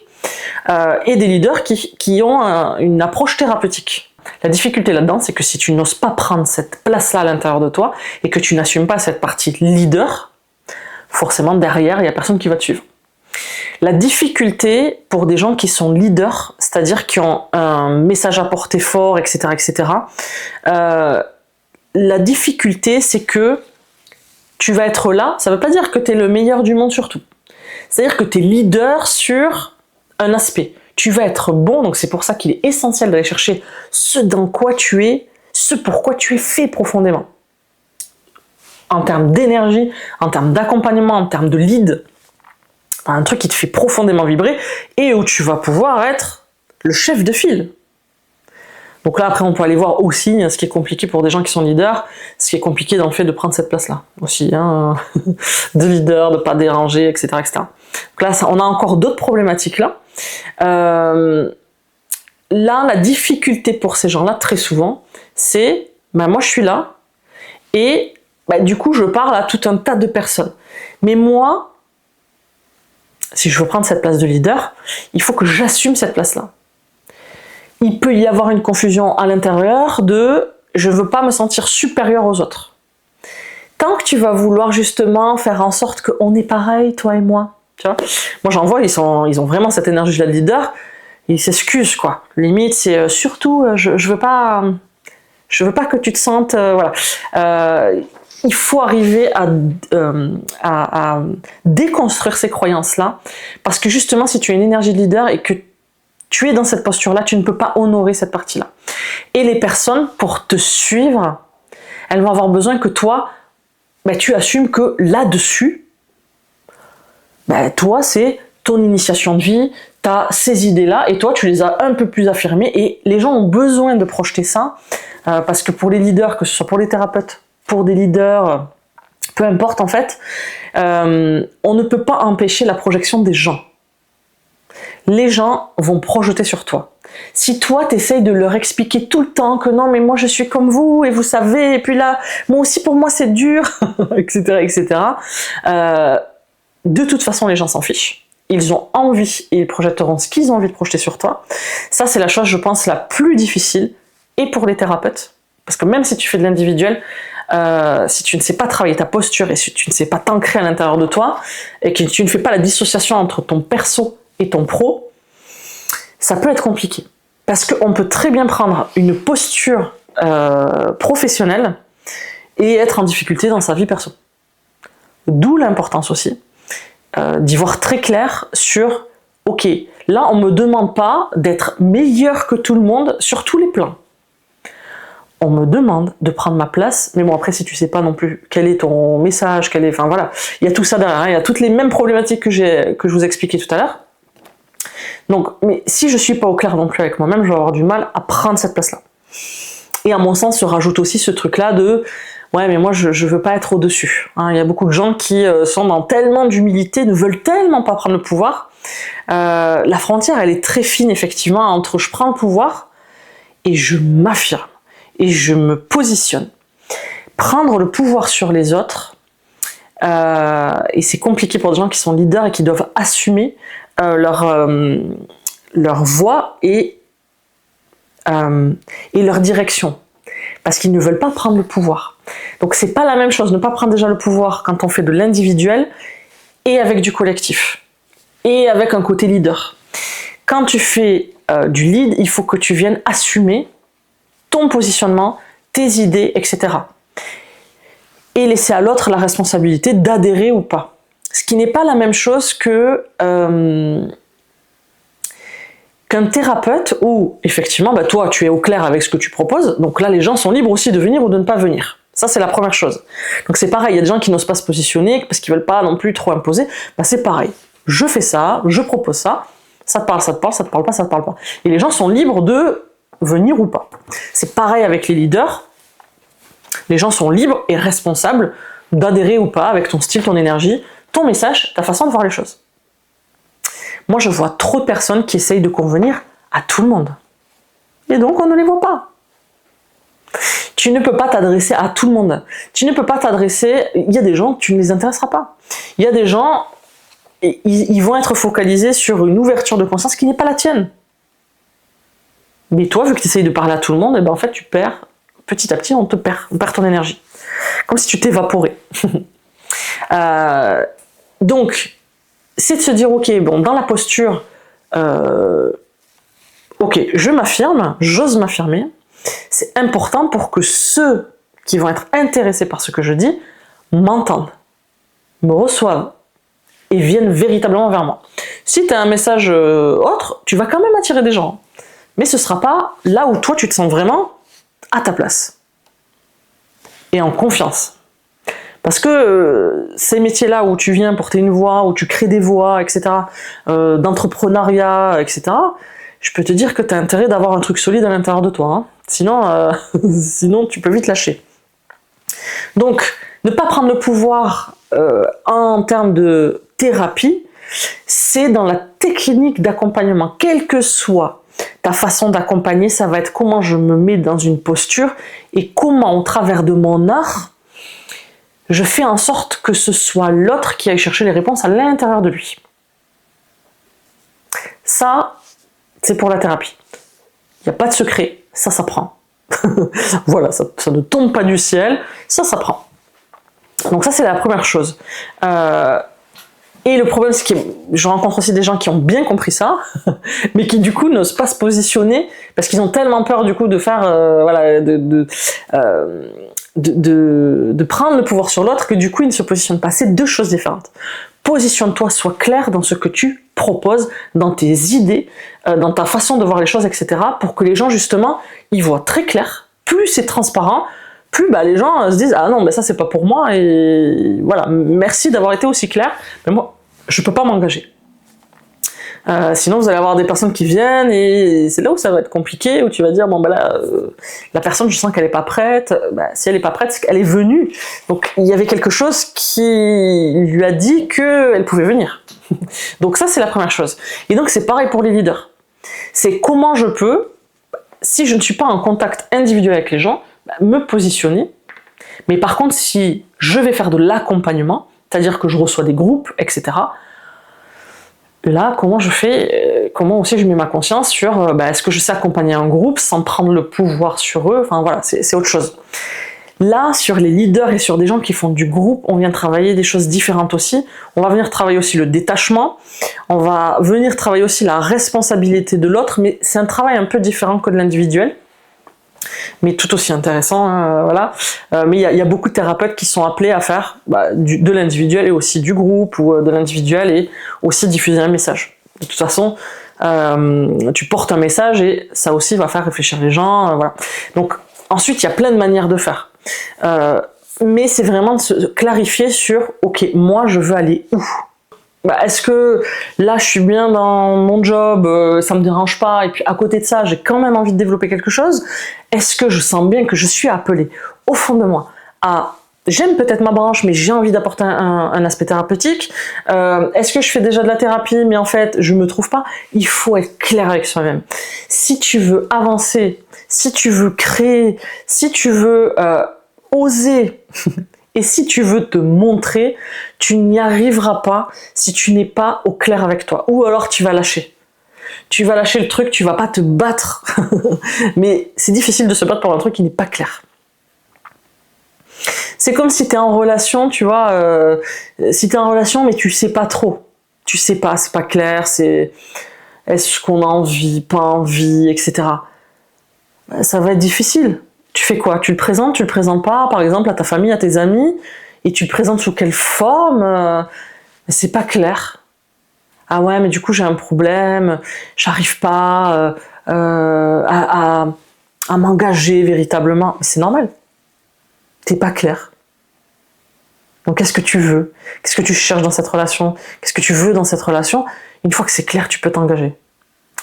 et des leaders qui ont une approche thérapeutique. La difficulté là-dedans, c'est que si tu n'oses pas prendre cette place-là à l'intérieur de toi et que tu n'assumes pas cette partie leader, forcément derrière, il n'y a personne qui va te suivre. La difficulté pour des gens qui sont leaders, c'est-à-dire qui ont un message à porter fort, etc., etc., la difficulté, c'est que tu vas être là, ça ne veut pas dire que tu es le meilleur du monde sur tout. C'est-à-dire que tu es leader sur un aspect. Tu vas être bon, donc c'est pour ça qu'il est essentiel d'aller chercher ce dans quoi tu es, ce pourquoi tu es fait profondément. En termes d'énergie, en termes d'accompagnement, en termes de lead, un truc qui te fait profondément vibrer et où tu vas pouvoir être le chef de file. Donc là, après, on peut aller voir aussi ce qui est compliqué pour des gens qui sont leaders, ce qui est compliqué dans le fait de prendre cette place-là aussi, de leader, de pas déranger, etc., etc. Donc là, on a encore d'autres problématiques là. Là, la difficulté pour ces gens-là, très souvent, c'est, moi je suis là, et du coup, je parle à tout un tas de personnes. Mais moi, si je veux prendre cette place de leader, il faut que j'assume cette place-là. Il peut y avoir une confusion à l'intérieur de « je veux pas me sentir supérieur aux autres ». Tant que tu vas vouloir justement faire en sorte qu'on est pareil, toi et moi, tu vois. Moi j'en vois, ils ont vraiment cette énergie de la leader, ils s'excusent quoi. Limite c'est surtout je veux pas que tu te sentes voilà. Il faut arriver à déconstruire ces croyances-là, parce que justement si tu as une énergie de leader et que tu es dans cette posture-là, tu ne peux pas honorer cette partie-là. Et les personnes, pour te suivre, elles vont avoir besoin que toi, tu assumes que là-dessus, toi, c'est ton initiation de vie, tu as ces idées-là, et toi, tu les as un peu plus affirmées, et les gens ont besoin de projeter ça, parce que pour les leaders, que ce soit pour les thérapeutes, pour des leaders, peu importe en fait, on ne peut pas empêcher la projection des gens. Les gens vont projeter sur toi. Si toi, tu essayes de leur expliquer tout le temps que non, mais moi je suis comme vous, et vous savez, et puis là, moi aussi pour moi c'est dur, etc., etc., de toute façon, les gens s'en fichent. Ils ont envie, et ils projetteront ce qu'ils ont envie de projeter sur toi. Ça, c'est la chose, je pense, la plus difficile, et pour les thérapeutes, parce que même si tu fais de l'individuel, si tu ne sais pas travailler ta posture, et si tu ne sais pas t'ancrer à l'intérieur de toi, et que tu ne fais pas la dissociation entre ton perso et ton pro, ça peut être compliqué. Parce qu'on peut très bien prendre une posture professionnelle et être en difficulté dans sa vie perso. D'où l'importance aussi d'y voir très clair sur « Ok, là on ne me demande pas d'être meilleur que tout le monde sur tous les plans. on me demande de prendre ma place, mais bon après si tu sais pas non plus quel est ton message, enfin voilà, il y a tout ça derrière, hein, il y a toutes les mêmes problématiques que je vous expliquais tout à l'heure. Donc, mais si je suis pas au clair non plus avec moi-même, je vais avoir du mal à prendre cette place-là. Et à mon sens, se rajoute aussi ce truc-là de ouais, mais moi je veux pas être au-dessus. Hein, il y a beaucoup de gens qui sont dans tellement d'humilité, ne veulent tellement pas prendre le pouvoir. La frontière, elle est très fine effectivement entre je prends le pouvoir et je m'affirme et je me positionne. Prendre le pouvoir sur les autres, et c'est compliqué pour des gens qui sont leaders et qui doivent assumer leur voix et leur direction, parce qu'ils ne veulent pas prendre le pouvoir. Donc c'est pas la même chose, ne pas prendre déjà le pouvoir quand on fait de l'individuel et avec du collectif, et avec un côté leader. Quand tu fais du lead, il faut que tu viennes assumer ton positionnement, tes idées, etc. Et laisser à l'autre la responsabilité d'adhérer ou pas. Ce qui n'est pas la même chose que qu'un thérapeute où, effectivement, bah, toi, tu es au clair avec ce que tu proposes, donc là, les gens sont libres aussi de venir ou de ne pas venir. Ça, c'est la première chose. Donc c'est pareil, il y a des gens qui n'osent pas se positionner parce qu'ils veulent pas non plus trop imposer. Bah, c'est pareil. Je fais ça, je propose ça, ça te parle, ça te parle, ça te parle pas, ça te parle pas. Et les gens sont libres de venir ou pas. C'est pareil avec les leaders. Les gens sont libres et responsables d'adhérer ou pas avec ton style, ton énergie, ton message, ta façon de voir les choses. Moi, je vois trop de personnes qui essayent de convenir à tout le monde. Et donc, on ne les voit pas. Tu ne peux pas t'adresser à tout le monde. Tu ne peux pas t'adresser... Il y a des gens, tu ne les intéresseras pas. Il y a des gens, ils vont être focalisés sur une ouverture de conscience qui n'est pas la tienne. Mais toi, vu que tu essayes de parler à tout le monde, et ben en fait, tu perds, petit à petit, on perd ton énergie. Comme si tu t'évaporais. Donc, c'est de se dire, ok, bon, dans la posture, ok, je m'affirme, j'ose m'affirmer. C'est important pour que ceux qui vont être intéressés par ce que je dis m'entendent, me reçoivent et viennent véritablement vers moi. Si tu as un message autre, tu vas quand même attirer des gens. Mais ce ne sera pas là où toi tu te sens vraiment à ta place. Et en confiance. Parce que ces métiers-là où tu viens porter une voix, où tu crées des voix, etc., d'entrepreneuriat, etc., je peux te dire que tu as intérêt d'avoir un truc solide à l'intérieur de toi. Hein. Sinon, tu peux vite lâcher. Donc, ne pas prendre le pouvoir en termes de thérapie, c'est dans la technique d'accompagnement. Quelle que soit ta façon d'accompagner, ça va être comment je me mets dans une posture et comment, au travers de mon art, je fais en sorte que ce soit l'autre qui aille chercher les réponses à l'intérieur de lui. Ça, c'est pour la thérapie. Il n'y a pas de secret, ça s'apprend. Voilà, ça ne tombe pas du ciel, ça s'apprend. Donc ça, c'est la première chose. Et le problème, c'est que je rencontre aussi des gens qui ont bien compris ça, mais qui du coup n'osent pas se positionner parce qu'ils ont tellement peur du coup de faire, de prendre le pouvoir sur l'autre que du coup ils ne se positionnent pas. C'est deux choses différentes. Positionne-toi, sois clair dans ce que tu proposes, dans tes idées, dans ta façon de voir les choses, etc. pour que les gens justement, ils voient très clair. Plus c'est transparent, plus les gens se disent « Ah non, mais ça c'est pas pour moi et voilà, merci d'avoir été aussi clair, mais moi je peux pas m'engager. » Sinon vous allez avoir des personnes qui viennent et c'est là où ça va être compliqué, où tu vas dire « Bon là, la personne je sens qu'elle est pas prête, si elle est pas prête, c'est qu'elle est venue. » Donc il y avait quelque chose qui lui a dit qu'elle pouvait venir. Donc ça c'est la première chose. Et donc c'est pareil pour les leaders. C'est comment je peux, si je ne suis pas en contact individuel avec les gens, me positionner, mais par contre si je vais faire de l'accompagnement, c'est-à-dire que je reçois des groupes, etc., là comment je fais, comment aussi je mets ma conscience sur est-ce que je sais accompagner un groupe sans prendre le pouvoir sur eux, enfin voilà, c'est autre chose. Là, sur les leaders et sur des gens qui font du groupe, on vient travailler des choses différentes aussi. On va venir travailler aussi le détachement, on va venir travailler aussi la responsabilité de l'autre, mais c'est un travail un peu différent que de l'individuel. Mais tout aussi intéressant, voilà. Mais il y a beaucoup de thérapeutes qui sont appelés à faire de l'individuel et aussi du groupe, ou de l'individuel et aussi diffuser un message. De toute façon, tu portes un message et ça aussi va faire réfléchir les gens, voilà. Donc Ensuite, il y a plein de manières de faire. Mais c'est vraiment de se clarifier sur, ok, moi je veux aller où? Est-ce que là je suis bien dans mon job, ça me dérange pas, et puis à côté de ça j'ai quand même envie de développer quelque chose? Est-ce que je sens bien que je suis appelée au fond de moi à... J'aime peut-être ma branche, mais j'ai envie d'apporter un aspect thérapeutique. Est-ce que je fais déjà de la thérapie, mais en fait, je me trouve pas? Il faut être clair avec soi-même. Si tu veux avancer, si tu veux créer, si tu veux oser, et si tu veux te montrer, tu n'y arriveras pas si tu n'es pas au clair avec toi. Ou alors tu vas lâcher. Tu vas lâcher le truc, tu vas pas te battre. Mais c'est difficile de se battre pour un truc qui n'est pas clair. C'est comme si tu es en relation, tu vois, si tu es en relation mais tu sais pas trop. Tu sais pas, c'est pas clair, c'est est-ce qu'on a envie, pas envie, etc. Ça va être difficile. Tu fais quoi? Tu le présentes pas, par exemple, à ta famille, à tes amis, et tu le présentes sous quelle forme? C'est pas clair. Ah ouais, mais du coup j'ai un problème, j'arrive pas à m'engager véritablement. Mais c'est normal. T'es pas clair. Donc qu'est-ce que tu veux? Qu'est-ce que tu cherches dans cette relation? Qu'est-ce que tu veux dans cette relation? Une fois que c'est clair, tu peux t'engager.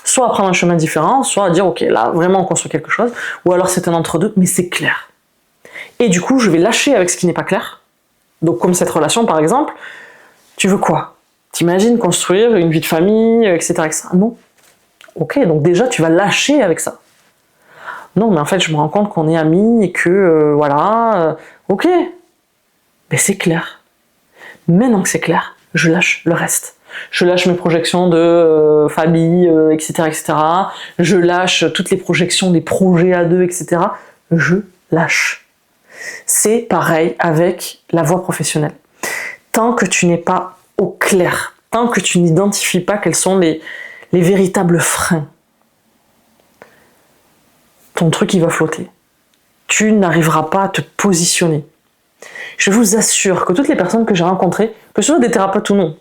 Soit à prendre un chemin différent, soit à dire ok, là vraiment on construit quelque chose, ou alors c'est un entre-deux, mais c'est clair. Et du coup, je vais lâcher avec ce qui n'est pas clair. Donc comme cette relation par exemple, tu veux quoi? T'imagines construire une vie de famille, etc., etc. Non. Ok, donc déjà tu vas lâcher avec ça. Non, mais en fait je me rends compte qu'on est amis et que voilà, ok. Mais c'est clair. Maintenant que c'est clair, je lâche le reste. Je lâche mes projections de famille, etc., etc. Je lâche toutes les projections des projets à deux, etc. Je lâche. C'est pareil avec la voie professionnelle. Tant que tu n'es pas au clair, tant que tu n'identifies pas quels sont les véritables freins, ton truc il va flotter. Tu n'arriveras pas à te positionner. Je vous assure que toutes les personnes que j'ai rencontrées, que ce soit des thérapeutes ou non,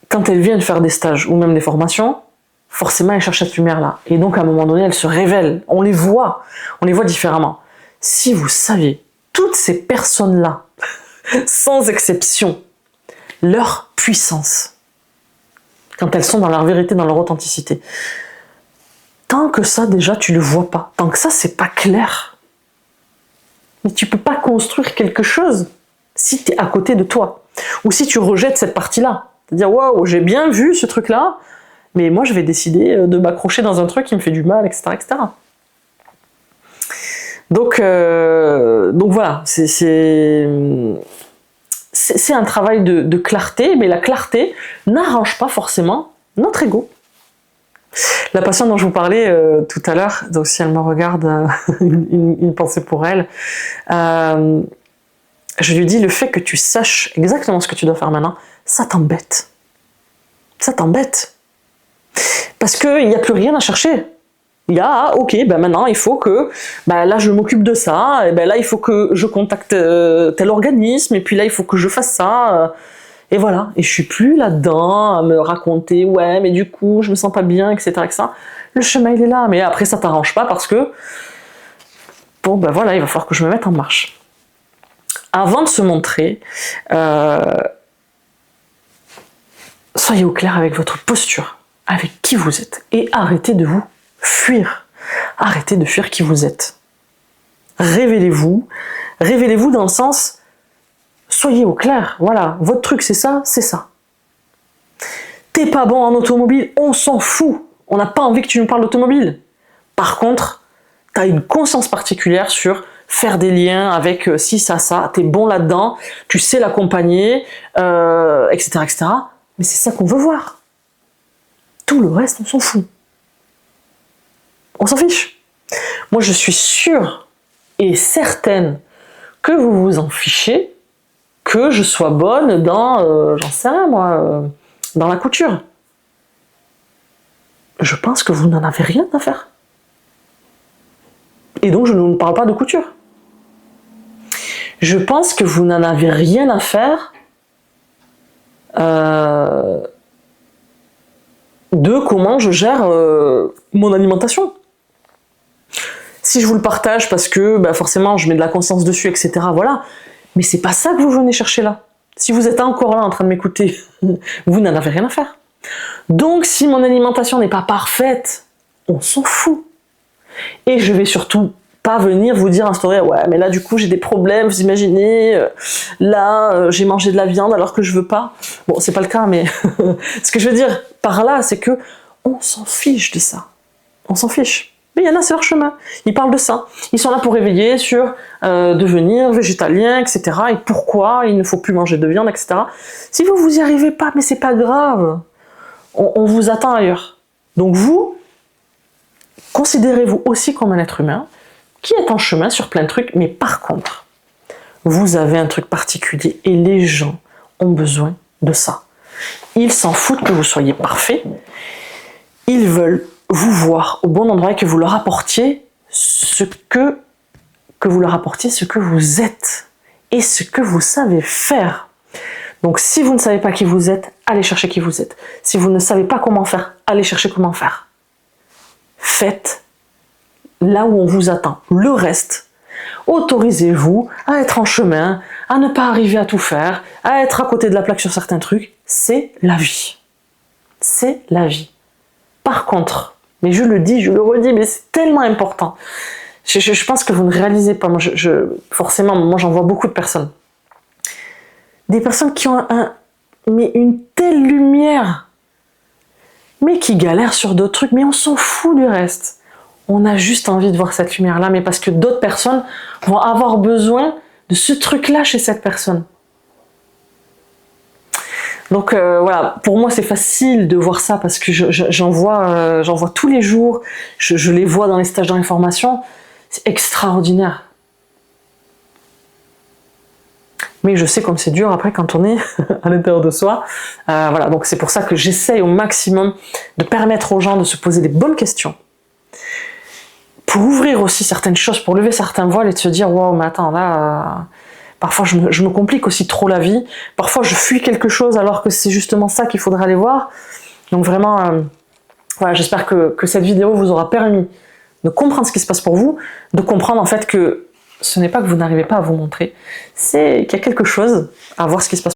quand elles viennent faire des stages ou même des formations, forcément elles cherchent cette lumière-là. Et donc à un moment donné, elles se révèlent. On les voit différemment. Si vous saviez, toutes ces personnes-là, sans exception, leur puissance, quand elles sont dans leur vérité, dans leur authenticité, tant que ça déjà tu le vois pas, tant que ça c'est pas clair, mais tu peux pas construire quelque chose si tu es à côté de toi, ou si tu rejettes cette partie-là. C'est-à-dire, waouh, j'ai bien vu ce truc-là, mais moi je vais décider de m'accrocher dans un truc qui me fait du mal, etc., etc. Donc voilà, c'est un travail de clarté, mais la clarté n'arrange pas forcément notre ego. La patiente dont je vous parlais tout à l'heure, donc si elle me regarde, une pensée pour elle, je lui dis, le fait que tu saches exactement ce que tu dois faire maintenant, ça t'embête. Ça t'embête. Parce qu'il n'y a plus rien à chercher. Il y a, ok, ben maintenant il faut que, ben là je m'occupe de ça, et ben là il faut que je contacte tel organisme, et puis là il faut que je fasse ça, et voilà. Et je suis plus là-dedans à me raconter, ouais, mais du coup je me sens pas bien, etc., etc. Le chemin il est là, mais après ça t'arrange pas parce que, bon ben voilà, il va falloir que je me mette en marche. Avant de se montrer, soyez au clair avec votre posture, avec qui vous êtes, et arrêtez de vous fuir. Arrêtez de fuir qui vous êtes. Révélez-vous. Révélez-vous dans le sens, soyez au clair. Voilà, votre truc c'est ça, c'est ça. T'es pas bon en automobile, on s'en fout. On n'a pas envie que tu nous parles d'automobile. Par contre, t'as une conscience particulière sur faire des liens avec ci, ça, t'es bon là-dedans, tu sais l'accompagner, etc., etc. Mais c'est ça qu'on veut voir. Tout le reste, on s'en fout. On s'en fiche. Moi, je suis sûre et certaine que vous vous en fichez que je sois bonne dans, j'en sais rien moi, dans la couture. Je pense que vous n'en avez rien à faire. Et donc, je ne vous parle pas de couture. Je pense que vous n'en avez rien à faire de comment je gère mon alimentation. Si je vous le partage parce que bah, forcément je mets de la conscience dessus, etc. Voilà. Mais c'est pas ça que vous venez chercher là. Si vous êtes encore là en train de m'écouter, vous n'en avez rien à faire. Donc si mon alimentation n'est pas parfaite, on s'en fout. Et je vais surtout pas venir vous dire instaurer, ouais mais là du coup j'ai des problèmes, vous imaginez, j'ai mangé de la viande alors que je veux pas. Bon c'est pas le cas, mais ce que je veux dire par là c'est que on s'en fiche de ça. On s'en fiche. Mais il y en a, c'est leur chemin. Ils parlent de ça. Ils sont là pour réveiller sur devenir végétalien, etc. Et pourquoi il ne faut plus manger de viande, etc. Si vous y arrivez pas, mais c'est pas grave. On vous attend ailleurs. Donc vous, considérez-vous aussi comme un être humain qui est en chemin sur plein de trucs, mais par contre, vous avez un truc particulier et les gens ont besoin de ça. Ils s'en foutent que vous soyez parfait. Ils veulent vous voir au bon endroit et que vous leur apportiez ce que vous êtes et ce que vous savez faire. Donc si vous ne savez pas qui vous êtes, allez chercher qui vous êtes. Si vous ne savez pas comment faire, allez chercher comment faire. Faites là où on vous attend. Le reste, autorisez-vous à être en chemin, à ne pas arriver à tout faire, à être à côté de la plaque sur certains trucs. C'est la vie. C'est la vie. Par contre, mais je le dis, je le redis, mais c'est tellement important. Je pense que vous ne réalisez pas. Moi, forcément, moi j'en vois beaucoup de personnes. Des personnes qui ont mais une telle lumière, mais qui galèrent sur d'autres trucs, mais on s'en fout du reste. On a juste envie de voir cette lumière-là, mais parce que d'autres personnes vont avoir besoin de ce truc-là chez cette personne. Donc voilà, pour moi c'est facile de voir ça parce que j'en vois tous les jours, je les vois dans les stages dans les formations, c'est extraordinaire. Mais je sais comme c'est dur après quand on est à l'intérieur de soi. Voilà, donc c'est pour ça que j'essaye au maximum de permettre aux gens de se poser des bonnes questions, pour ouvrir aussi certaines choses, pour lever certains voiles et de se dire wow, mais attends là... Parfois, je me complique aussi trop la vie. Parfois, je fuis quelque chose alors que c'est justement ça qu'il faudrait aller voir. Donc vraiment, voilà, j'espère que cette vidéo vous aura permis de comprendre ce qui se passe pour vous, de comprendre en fait que ce n'est pas que vous n'arrivez pas à vous montrer, c'est qu'il y a quelque chose à voir ce qui se passe.